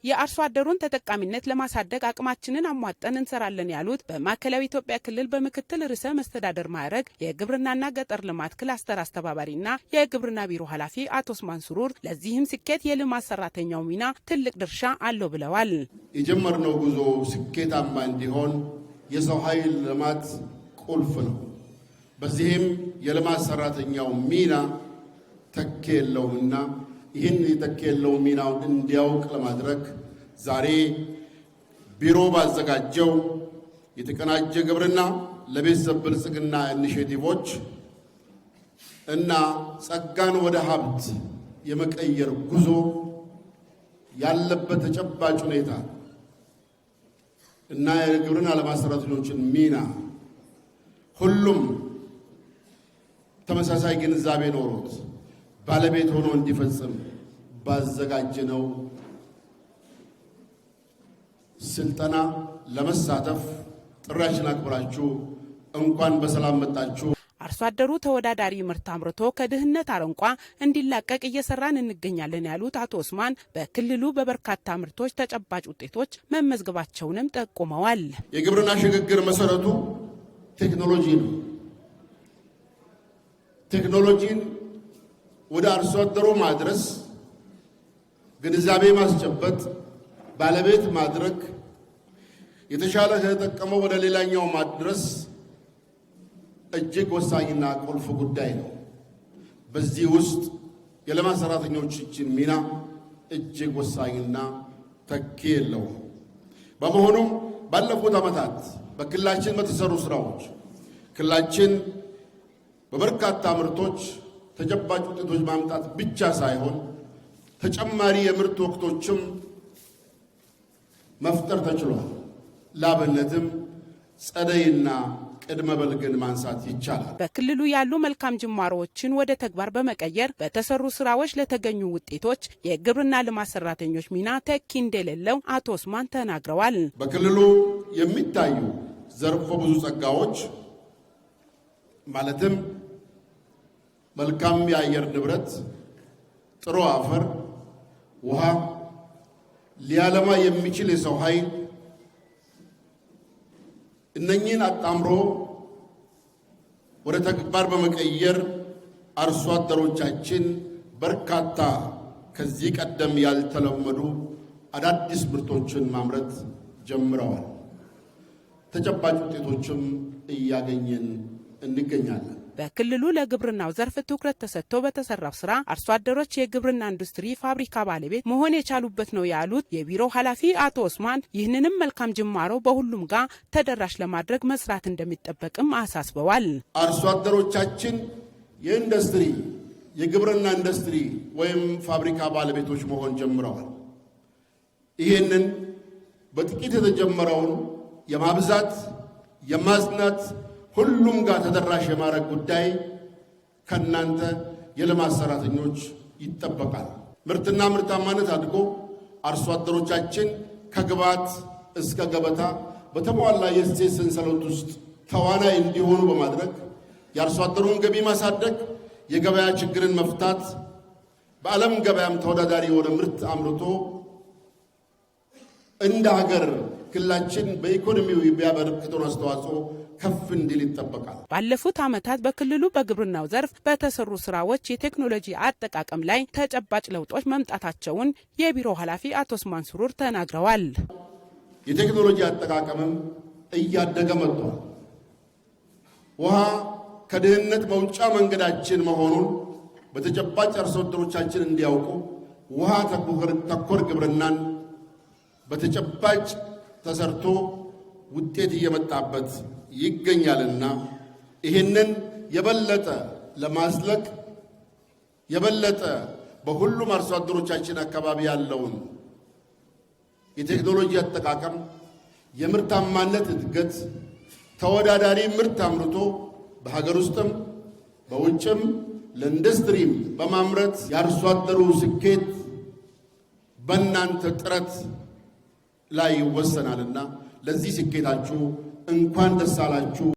የአርሶ አደሩን ተጠቃሚነት ለማሳደግ አቅማችንን አሟጠን እንሰራለን ያሉት በማዕከላዊ ኢትዮጵያ ክልል በምክትል ርዕሰ መስተዳድር ማዕረግ የግብርናና ገጠር ልማት ክላስተር አስተባባሪና የግብርና ቢሮ ኃላፊ አቶ ኡስማን ሱሩር ለዚህም ስኬት የልማት ሰራተኛው ሚና ትልቅ ድርሻ አለው ብለዋል። የጀመርነው ጉዞ ስኬታማ እንዲሆን የሰው ኃይል ልማት ቁልፍ ነው። በዚህም የልማት ሰራተኛው ሚና ተኪ የለውምና ይህን የተኪ የለው ሚናውን እንዲያውቅ ለማድረግ ዛሬ ቢሮ ባዘጋጀው የተቀናጀ ግብርና ለቤተሰብ ብልጽግና ኢኒሼቲቮች እና ጸጋን ወደ ሀብት የመቀየር ጉዞ ያለበት ተጨባጭ ሁኔታ እና የግብርና ልማት ሰራተኞችን ሚና ሁሉም ተመሳሳይ ግንዛቤ ኖሮት ባለቤት ሆኖ እንዲፈጽም ባዘጋጀነው ስልጠና ለመሳተፍ ጥሪያችንን አክብራችሁ እንኳን በሰላም መጣችሁ። አርሶ አደሩ ተወዳዳሪ ምርት አምርቶ ከድህነት አረንቋ እንዲላቀቅ እየሰራን እንገኛለን ያሉት አቶ ኡስማን በክልሉ በበርካታ ምርቶች ተጨባጭ ውጤቶች መመዝገባቸውንም ጠቁመዋል። የግብርና ሽግግር መሰረቱ ቴክኖሎጂ ነው። ቴክኖሎጂን ወደ አርሶ አደሩ ማድረስ፣ ግንዛቤ ማስጨበጥ፣ ባለቤት ማድረግ፣ የተሻለ ከተጠቀመው ወደ ሌላኛው ማድረስ እጅግ ወሳኝና ቁልፍ ጉዳይ ነው። በዚህ ውስጥ የልማት ሰራተኞችን ሚና እጅግ ወሳኝና ተኪ የለውም። በመሆኑም ባለፉት ዓመታት በክልላችን በተሰሩ ስራዎች ክልላችን በበርካታ ምርቶች ተጨባጭ ውጤቶች ማምጣት ብቻ ሳይሆን ተጨማሪ የምርት ወቅቶችም መፍጠር ተችሏል። ላብነትም ጸደይና ቅድመ በልግን ማንሳት ይቻላል። በክልሉ ያሉ መልካም ጅማሮዎችን ወደ ተግባር በመቀየር በተሰሩ ስራዎች ለተገኙ ውጤቶች የግብርና ልማት ሰራተኞች ሚና ተኪ እንደሌለው አቶ ኡስማን ተናግረዋል። በክልሉ የሚታዩ ዘርፈ ብዙ ጸጋዎች ማለትም መልካም የአየር ንብረት፣ ጥሩ አፈር፣ ውሃ፣ ሊያለማ የሚችል የሰው ኃይል፣ እነኚህን አጣምሮ ወደ ተግባር በመቀየር አርሶ አደሮቻችን በርካታ ከዚህ ቀደም ያልተለመዱ አዳዲስ ምርቶችን ማምረት ጀምረዋል። ተጨባጭ ውጤቶችም እያገኘን እንገኛለን። በክልሉ ለግብርናው ዘርፍ ትኩረት ተሰጥቶ በተሰራው ስራ አርሶ አደሮች የግብርና ኢንዱስትሪ ፋብሪካ ባለቤት መሆን የቻሉበት ነው ያሉት የቢሮው ኃላፊ አቶ ኡስማን ይህንንም መልካም ጅማሮ በሁሉም ጋር ተደራሽ ለማድረግ መስራት እንደሚጠበቅም አሳስበዋል። አርሶ አደሮቻችን የግብርና ኢንዱስትሪ ወይም ፋብሪካ ባለቤቶች መሆን ጀምረዋል። ይህንን በጥቂት የተጀመረውን የማብዛት የማጽናት ሁሉም ጋር ተደራሽ የማድረግ ጉዳይ ከናንተ የልማት ሰራተኞች ይጠበቃል። ምርትና ምርታማነት አድጎ አርሶ አደሮቻችን ከግብዓት እስከ ገበታ በተሟላ የእሴት ሰንሰለት ውስጥ ተዋናይ እንዲሆኑ በማድረግ የአርሶ አደሩን ገቢ ማሳደግ፣ የገበያ ችግርን መፍታት፣ በዓለም ገበያም ተወዳዳሪ የሆነ ምርት አምርቶ እንደ ሀገር ክልላችን በኢኮኖሚው ቢያበረክተው አስተዋጽኦ ከፍ እንዲል ይጠበቃል። ባለፉት ዓመታት በክልሉ በግብርናው ዘርፍ በተሰሩ ስራዎች የቴክኖሎጂ አጠቃቀም ላይ ተጨባጭ ለውጦች መምጣታቸውን የቢሮ ኃላፊ አቶ ኡስማን ሱሩር ተናግረዋል። የቴክኖሎጂ አጠቃቀምም እያደገ መጥቷል። ውሃ ከድህነት መውጫ መንገዳችን መሆኑን በተጨባጭ አርሶ አደሮቻችን እንዲያውቁ ውሃ ተኮር ግብርናን በተጨባጭ ተሰርቶ ውጤት እየመጣበት ይገኛልና ይህንን የበለጠ ለማስለቅ የበለጠ በሁሉም አርሶ አደሮቻችን አካባቢ ያለውን የቴክኖሎጂ አጠቃቀም፣ የምርታማነት እድገት፣ ተወዳዳሪ ምርት አምርቶ በሀገር ውስጥም በውጭም ለኢንዱስትሪም በማምረት የአርሶ አደሩ ስኬት በእናንተ ጥረት ላይ ይወሰናልና ለዚህ ስኬታችሁ እንኳን ደስ አላችሁ።